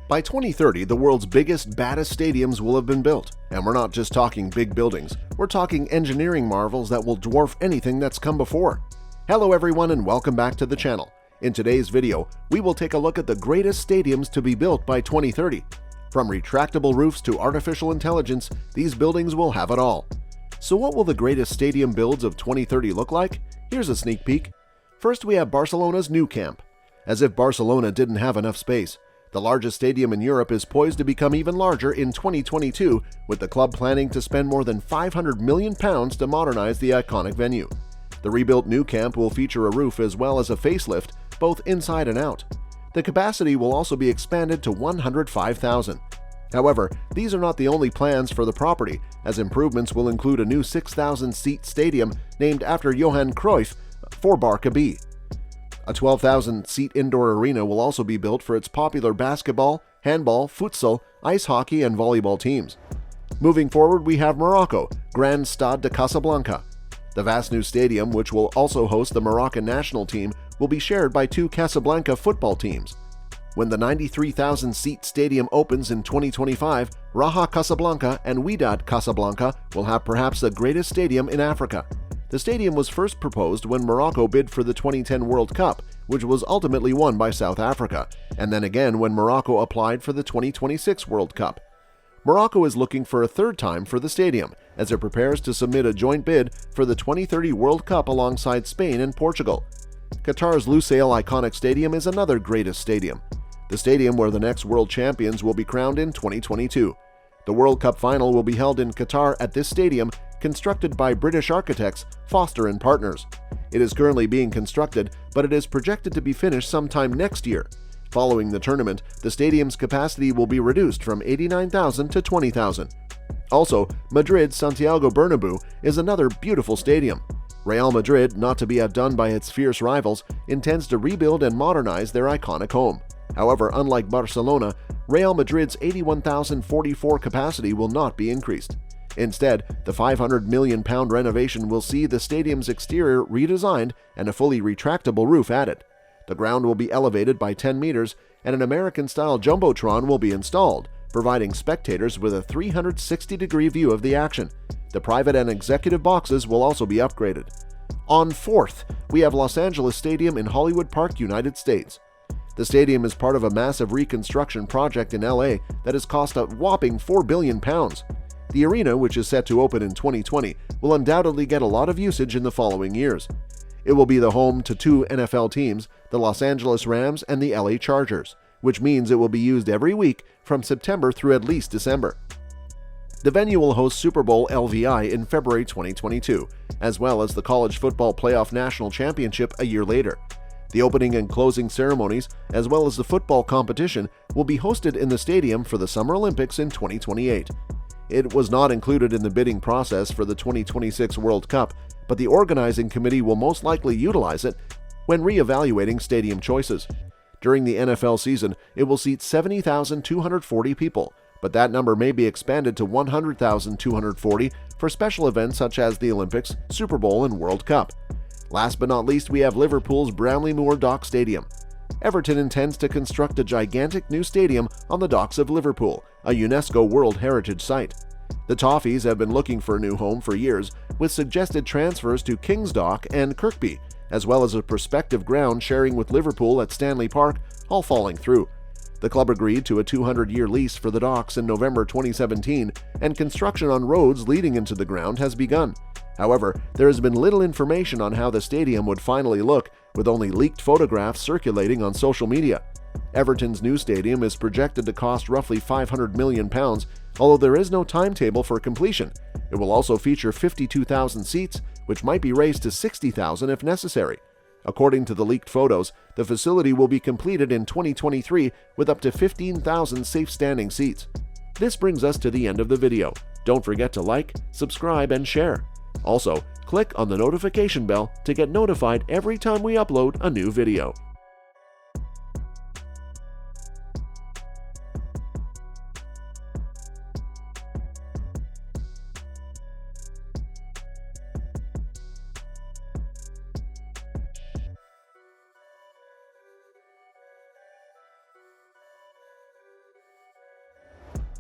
By 2030, the world's biggest, baddest stadiums will have been built. And we're not just talking big buildings, we're talking engineering marvels that will dwarf anything that's come before. Hello everyone and welcome back to the channel. In today's video, we will take a look at the greatest stadiums to be built by 2030. From retractable roofs to artificial intelligence, these buildings will have it all. So what will the greatest stadium builds of 2030 look like? Here's a sneak peek. First, we have Barcelona's Nou Camp. As if Barcelona didn't have enough space, the largest stadium in Europe is poised to become even larger in 2022, with the club planning to spend more than £500 million to modernize the iconic venue. The rebuilt Nou Camp will feature a roof as well as a facelift, both inside and out. The capacity will also be expanded to 105,000. However, these are not the only plans for the property, as improvements will include a new 6,000-seat stadium named after Johan Cruyff for Barca B. A 12,000-seat indoor arena will also be built for its popular basketball, handball, futsal, ice hockey, and volleyball teams. Moving forward, we have Morocco, GRANDE STADE De Casablanca. The vast new stadium, which will also host the Moroccan national team, will be shared by two Casablanca football teams. When the 93,000-seat stadium opens in 2025, Raja Casablanca and Wydad Casablanca will have perhaps the greatest stadium in Africa. The stadium was first proposed when Morocco bid for the 2010 World Cup, which was ultimately won by South Africa, and then again when Morocco applied for the 2026 World Cup. Morocco is looking for a third time for the stadium, as it prepares to submit a joint bid for the 2030 World Cup alongside Spain and Portugal. Qatar's Lusail iconic stadium is another greatest stadium. The stadium where the next world champions will be crowned in 2022. The World Cup final will be held in Qatar at this stadium, constructed by British architects Foster & Partners. It is currently being constructed, but it is projected to be finished sometime next year. Following the tournament, the stadium's capacity will be reduced from 89,000 to 20,000. Also, Madrid's Santiago Bernabéu is another beautiful stadium. Real Madrid, not to be outdone by its fierce rivals, intends to rebuild and modernize their iconic home. However, unlike Barcelona, Real Madrid's 81,044 capacity will not be increased. Instead, the £500 million renovation will see the stadium's exterior redesigned and a fully retractable roof added. The ground will be elevated by 10 meters, and an American-style jumbotron will be installed, providing spectators with a 360-degree view of the action. The private and executive boxes will also be upgraded. On fourth, we have Los Angeles Stadium in Hollywood Park, United States. The stadium is part of a massive reconstruction project in LA that has cost a whopping £4 billion. The arena, which is set to open in 2020, will undoubtedly get a lot of usage in the following years. It will be the home to two NFL teams, the Los Angeles Rams and the LA Chargers, which means it will be used every week from September through at least December. The venue will host Super Bowl LVI in February 2022, as well as the College Football Playoff National Championship a year later. The opening and closing ceremonies, as well as the football competition, will be hosted in the stadium for the Summer Olympics in 2028. It was not included in the bidding process for the 2026 World Cup, but the organizing committee will most likely utilize it when re-evaluating stadium choices. During the NFL season, it will seat 70,240 people, but that number may be expanded to 100,240 for special events such as the Olympics, Super Bowl, and World Cup. Last but not least, we have Liverpool's Brownlee Moor Dock Stadium. Everton intends to construct a gigantic new stadium on the docks of Liverpool, a UNESCO World Heritage Site. The Toffees have been looking for a new home for years, with suggested transfers to King's Dock and Kirkby, as well as a prospective ground sharing with Liverpool at Stanley Park, all falling through. The club agreed to a 200-year lease for the docks in November 2017, and construction on roads leading into the ground has begun. However, there has been little information on how the stadium would finally look, with only leaked photographs circulating on social media. Everton's new stadium is projected to cost roughly £500 million, although there is no timetable for completion. It will also feature 52,000 seats, which might be raised to 60,000 if necessary. According to the leaked photos, the facility will be completed in 2023 with up to 15,000 safe standing seats. This brings us to the end of the video. Don't forget to like, subscribe, and share. Also, click on the notification bell to get notified every time we upload a new video.